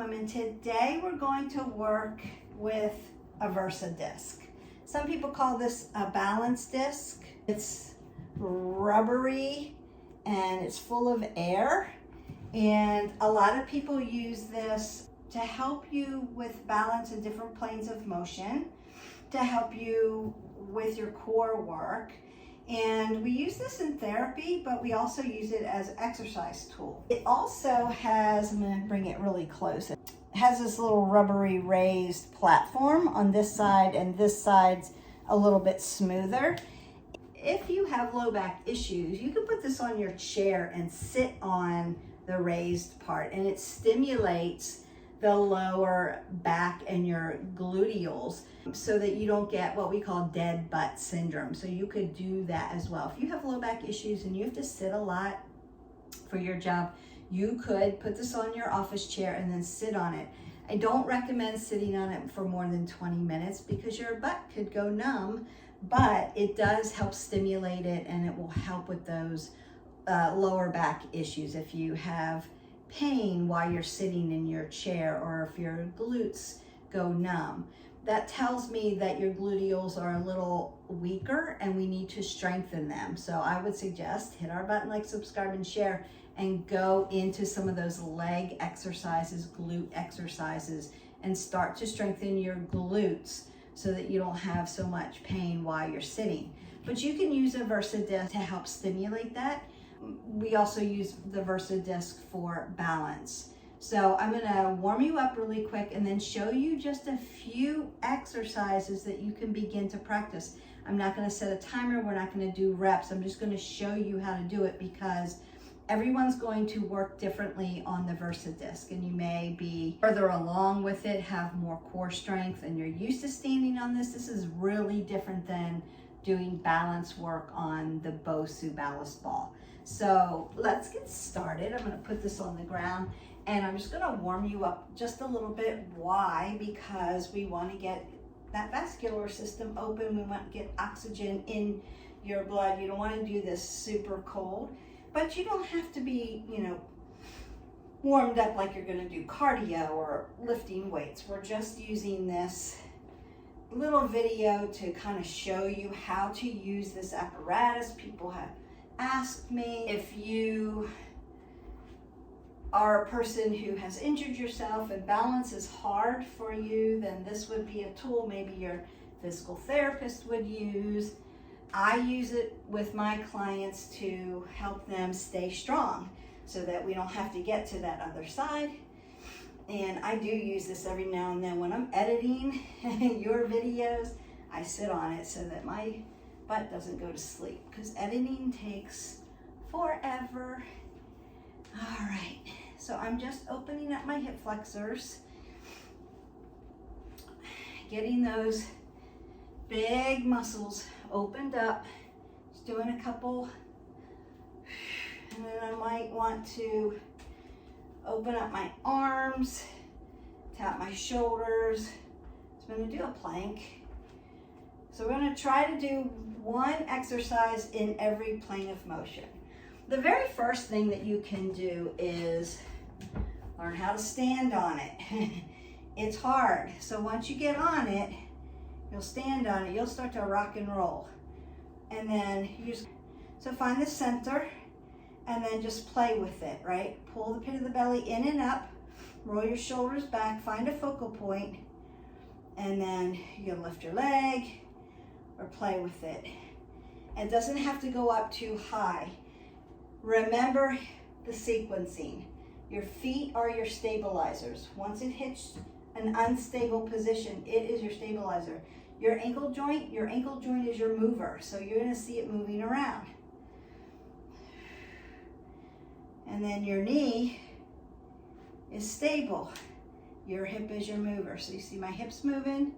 women. Today we're going to work with a Versa disc. Some people call this a balance disc. It's rubbery and it's full of air, and a lot of people use this to help you with balance in different planes of motion, to help you with your core work. And we use this in therapy, but we also use it as an exercise tool. It also has, I'm going to bring it really close, it has this little rubbery raised platform on this side, and this side's a little bit smoother. If you have low back issues, you can put this on your chair and sit on the raised part, and it stimulates the lower back and your gluteals so that you don't get what we call dead butt syndrome. So you could do that as well. If you have low back issues and you have to sit a lot for your job, you could put this on your office chair and then sit on it. I don't recommend sitting on it for more than 20 minutes because your butt could go numb, but it does help stimulate it, and it will help with those lower back issues. If you have pain while you're sitting in your chair, or if your glutes go numb, that tells me that your gluteals are a little weaker and we need to strengthen them. So I would suggest hit our button, like, subscribe, and share, and go into some of those leg exercises, glute exercises, and start to strengthen your glutes so that you don't have so much pain while you're sitting. But you can use a Versa disc to help stimulate that. We also use the Versa disc for balance. So I'm gonna warm you up really quick and then show you just a few exercises that you can begin to practice. I'm not gonna set a timer, we're not gonna do reps. I'm just gonna show you how to do it because everyone's going to work differently on the Versa disc, and you may be further along with it, have more core strength, and you're used to standing on this. This is really different than doing balance work on the Bosu ballast ball. So let's get started. I'm going to put this on the ground, and I'm just going to warm you up just a little bit. Why? Because we want to get that vascular system open. We want to get oxygen in your blood. You don't want to do this super cold, but you don't have to be, warmed up like you're going to do cardio or lifting weights. We're just using this little video to kind of show you how to use this apparatus. People have asked me, if you are a person who has injured yourself and balance is hard for you, then this would be a tool maybe your physical therapist would use. I use it with my clients to help them stay strong so that we don't have to get to that other side. And I do use this every now and then when I'm editing your videos. I sit on it so that my butt doesn't go to sleep, because editing takes forever. All right, so I'm just opening up my hip flexors, getting those big muscles opened up, just doing a couple, and then I might want to open up my arms, tap my shoulders. So I'm going to do a plank. So we're going to try to do one exercise in every plane of motion. The very first thing that you can do is learn how to stand on it. It's hard. So once you get on it, you'll stand on it, you'll start to rock and roll. And then so find the center and then just play with it, right? Pull the pit of the belly in and up, roll your shoulders back, find a focal point, and then you'll lift your leg or play with it. It doesn't have to go up too high. Remember the sequencing. Your feet are your stabilizers. Once it hits an unstable position, it is your stabilizer. Your ankle joint is your mover. So you're gonna see it moving around. And then your knee is stable. Your hip is your mover. So you see my hips moving.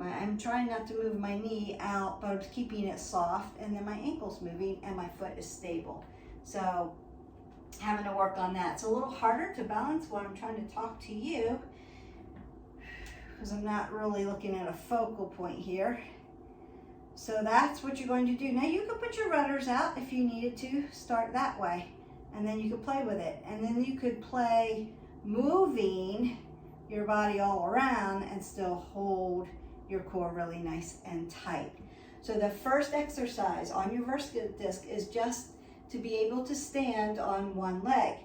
I'm trying not to move my knee out, but I'm keeping it soft. And then my ankle's moving and my foot is stable. So having to work on that. It's a little harder to balance when I'm trying to talk to you, because I'm not really looking at a focal point here. So that's what you're going to do. Now you can put your rudders out if you needed to, start that way. And then you could play with it. And then you could play moving your body all around and still hold your core really nice and tight. So the first exercise on your vertical disc is just to be able to stand on one leg.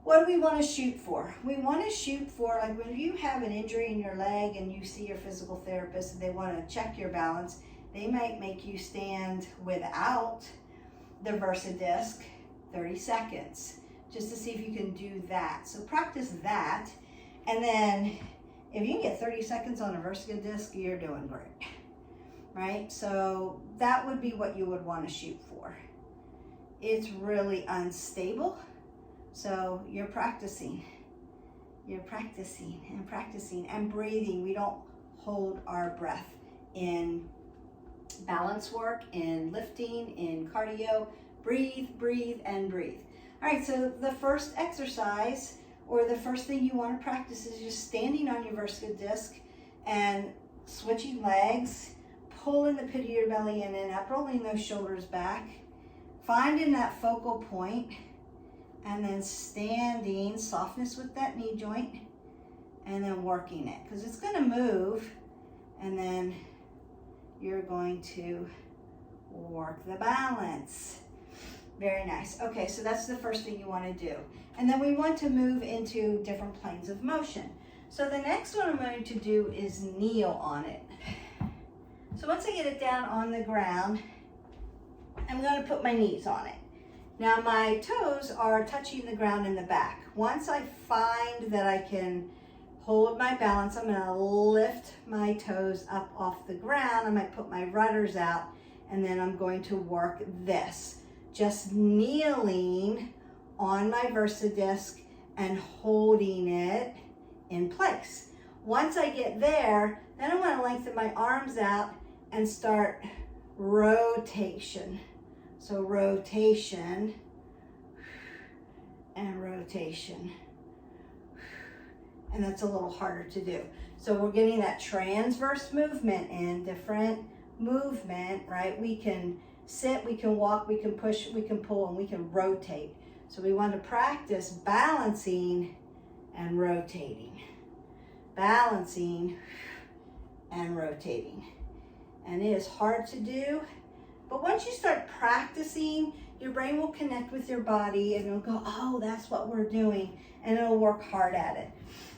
What do we want to shoot for? We want to shoot for, like when you have an injury in your leg and you see your physical therapist and they want to check your balance, they might make you stand without the versa disc 30 seconds just to see if you can do that. So practice that, and then if you can get 30 seconds on a vertical disc, you're doing great, right? So that would be what you would want to shoot for. It's really unstable. So you're practicing and practicing and breathing. We don't hold our breath in balance work, in lifting, in cardio. Breathe, breathe, and breathe. All right, so the first exercise, or the first thing you want to practice, is just standing on your vertical disc and switching legs, pulling the pit of your belly in and up, rolling those shoulders back, finding that focal point, and then standing, softness with that knee joint, and then working it, because it's going to move, and then you're going to work the balance. Very nice. Okay, so that's the first thing you want to do. And then we want to move into different planes of motion. So the next one I'm going to do is kneel on it. So once I get it down on the ground, I'm going to put my knees on it. Now my toes are touching the ground in the back. Once I find that I can hold my balance, I'm going to lift my toes up off the ground. I might put my rudders out, and then I'm going to work this. Just kneeling on my versa disc and holding it in place. Once I get there, then I want to lengthen my arms out and start rotation. So rotation and rotation. And that's a little harder to do. So we're getting that transverse movement in, different movement, right? We can sit, we can walk, we can push, we can pull, and we can rotate. So we want to practice balancing and rotating. Balancing and rotating. And it is hard to do, but once you start practicing, your brain will connect with your body and it'll go, oh, that's what we're doing, and it'll work hard at it.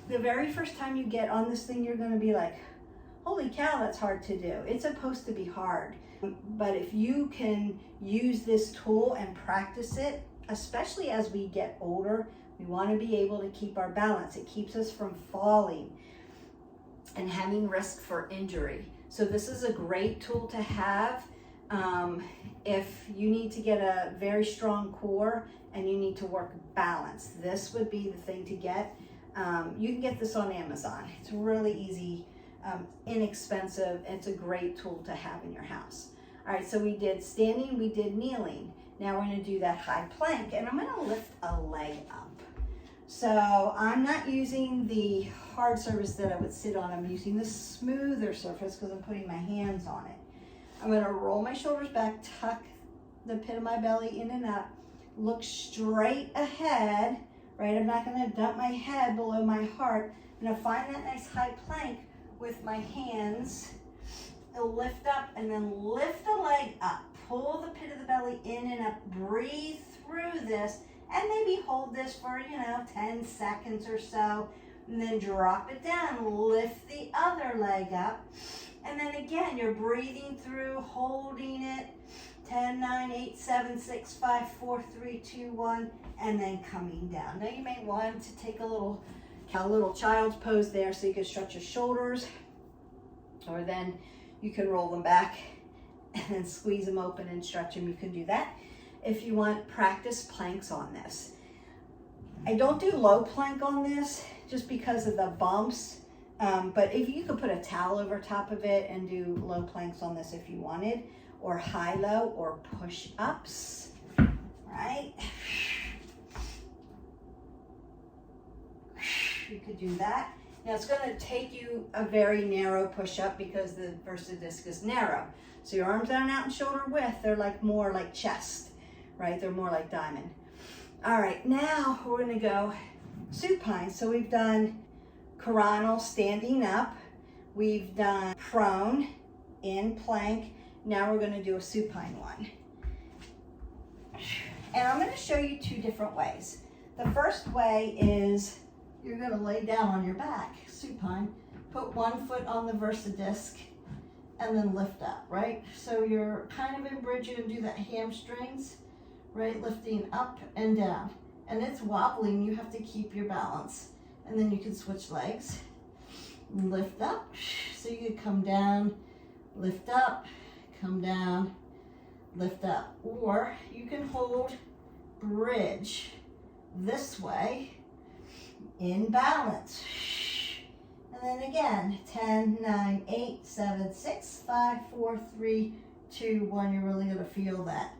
The very first time you get on this thing, you're going to be like, holy cow, that's hard to do. It's supposed to be hard. But if you can use this tool and practice it, especially as we get older, we want to be able to keep our balance. It keeps us from falling and having risk for injury. So this is a great tool to have if you need to get a very strong core and you need to work balance. This would be the thing to get. You can get this on Amazon. It's really easy, inexpensive. It's a great tool to have in your house. All right, so we did standing, we did kneeling. Now we're going to do that high plank, and I'm going to lift a leg up. So I'm not using the hard surface that I would sit on. I'm using the smoother surface because I'm putting my hands on it. I'm going to roll my shoulders back, tuck the pit of my belly in and up, look straight ahead, right? I'm not going to dump my head below my heart. I'm going to find that nice high plank with my hands. I'll lift up and then lift the leg up. Pull the pit of the belly in and up. Breathe through this and maybe hold this for, 10 seconds or so. And then drop it down. Lift the other leg up. And then again, you're breathing through, holding it. 10, 9, 8, 7, 6, 5, 4, 3, 2, 1, and then coming down. Now you may want to take a little child's pose there so you can stretch your shoulders, or then you can roll them back and then squeeze them open and stretch them. You can do that. If you want, practice planks on this. I don't do low plank on this just because of the bumps, but if you could put a towel over top of it and do low planks on this if you wanted, or high-low, or push-ups, right? You could do that. Now it's going to take you a very narrow push-up because the versa disc is narrow. So your arms aren't out in shoulder width. They're more like chest, right? They're more like diamond. All right, now we're going to go supine. So we've done coronal standing up. We've done prone in plank. Now we're going to do a supine one. And I'm going to show you two different ways. The first way is you're going to lay down on your back, supine, put one foot on the VersaDisc, and then lift up, right? So you're kind of in bridge, you're gonna do that hamstrings, right? Lifting up and down. And it's wobbling, you have to keep your balance. And then you can switch legs, lift up. So you could come down, lift up, come down, lift up. Or you can hold bridge this way in balance. And then again, 10, 9, 8, 7, 6, 5, 4, 3, 2, 1. You're really gonna feel that.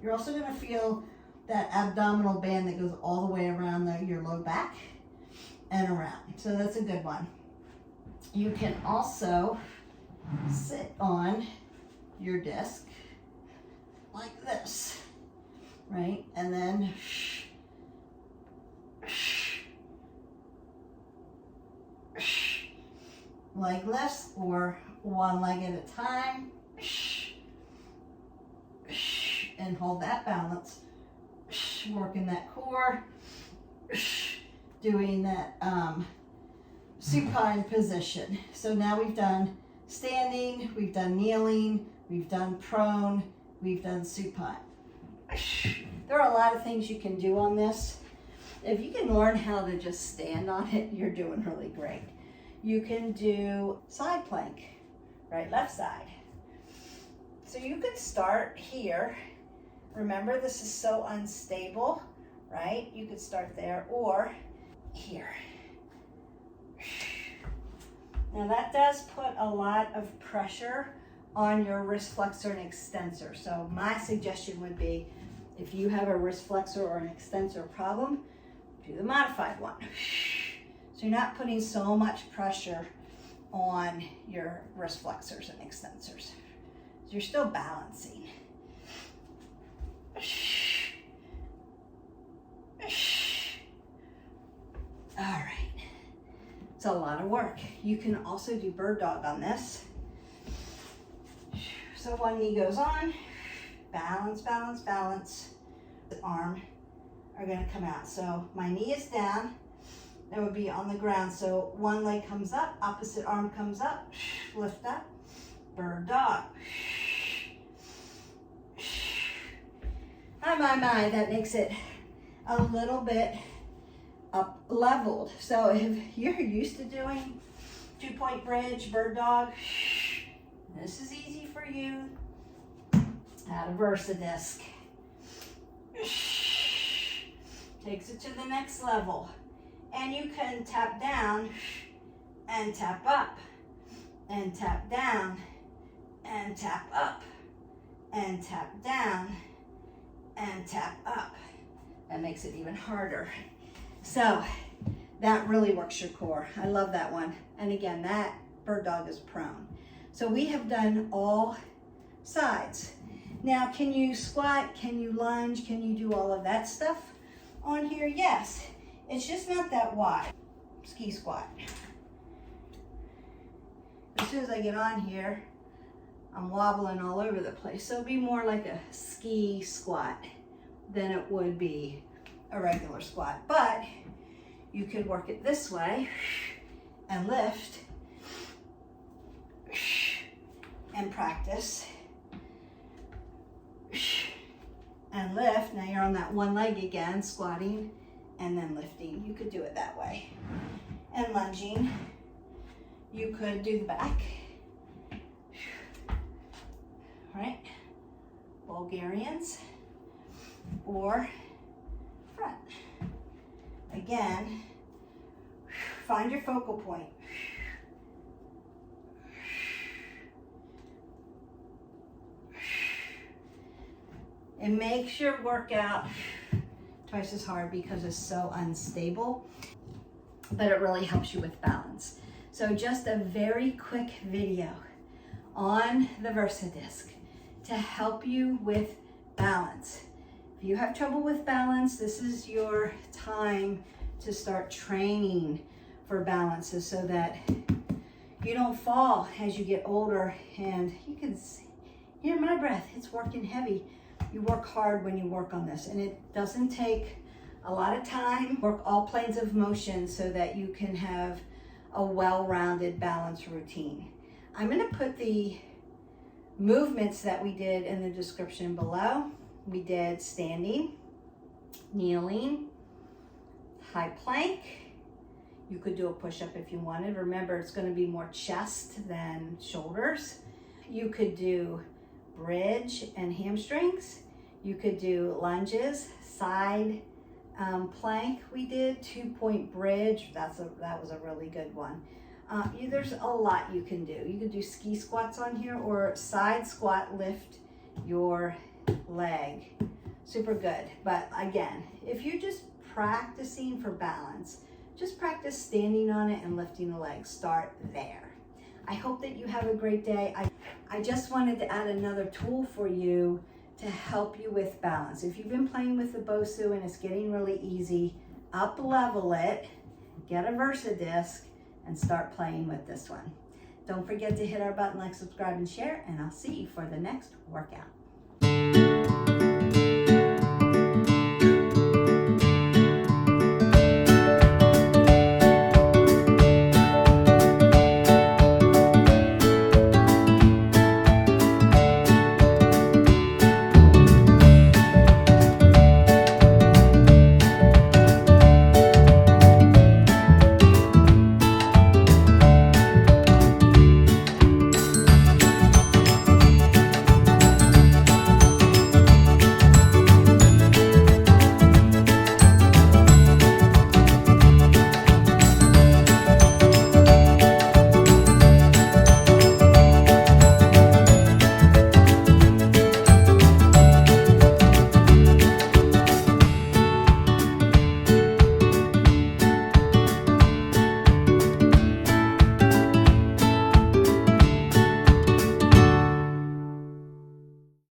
You're also gonna feel that abdominal band that goes all the way around your low back and around. So that's a good one. You can also sit on your disc like this, right? And then legless or one leg at a time, and hold that balance, working that core, doing that supine position. So now we've done standing, we've done kneeling, we've done prone, we've done supine. There are a lot of things you can do on this. If you can learn how to just stand on it, you're doing really great. You can do side plank, right, left side. So you could start here. Remember, this is so unstable, right? You could start there or here. Now that does put a lot of pressure on your wrist flexor and extensor. So my suggestion would be, if you have a wrist flexor or an extensor problem, do the modified one. So you're not putting so much pressure on your wrist flexors and extensors. So you're still balancing. All right, it's a lot of work. You can also do bird dog on this. So one knee goes on, balance, balance, balance. The arm are gonna come out. So my knee is down, that would be on the ground. So one leg comes up, opposite arm comes up, lift up, bird dog. My, that makes it a little bit up leveled. So if you're used to doing 2-point bridge, bird dog, this is easy for you. Add a VersaDisc. Takes it to the next level. And you can tap down and tap up and tap down and tap up and tap down and tap up. That makes it even harder. So that really works your core. I love that one. And again, that bird dog is prone. So we have done all sides. Now, can you squat? Can you lunge? Can you do all of that stuff on here? Yes. It's just not that wide. Ski squat. As soon as I get on here, I'm wobbling all over the place. So it'd be more like a ski squat than it would be a regular squat. But you could work it this way and lift and practice and lift. Now you're on that one leg again, squatting and then lifting. You could do it that way. And lunging, you could do the back, right? Bulgarians or front. Again, find your focal point. It makes your workout twice as hard because it's so unstable, but it really helps you with balance. So just a very quick video on the VersaDisc to help you with balance. If you have trouble with balance, this is your time to start training for balance is so that you don't fall as you get older. And you can hear my breath, it's working heavy. You work hard when you work on this, and it doesn't take a lot of time. Work all planes of motion so that you can have a well-rounded balance routine. I'm going to put the movements that we did in the description below. We did standing, kneeling, high plank. You could do a push-up if you wanted. Remember, it's going to be more chest than shoulders. You could do bridge and hamstrings. You could do lunges, side plank. We did 2-point bridge. That was a really good one. There's a lot you can do. You can do ski squats on here, or side squat, lift your leg. Super good. But again, if you're just practicing for balance, just practice standing on it and lifting the legs. Start there. I hope that you have a great day. I just wanted to add another tool for you to help you with balance. If you've been playing with the Bosu and it's getting really easy, up level it, get a VersaDisc, and start playing with this one. Don't forget to hit our button, like, subscribe, and share, and I'll see you for the next workout.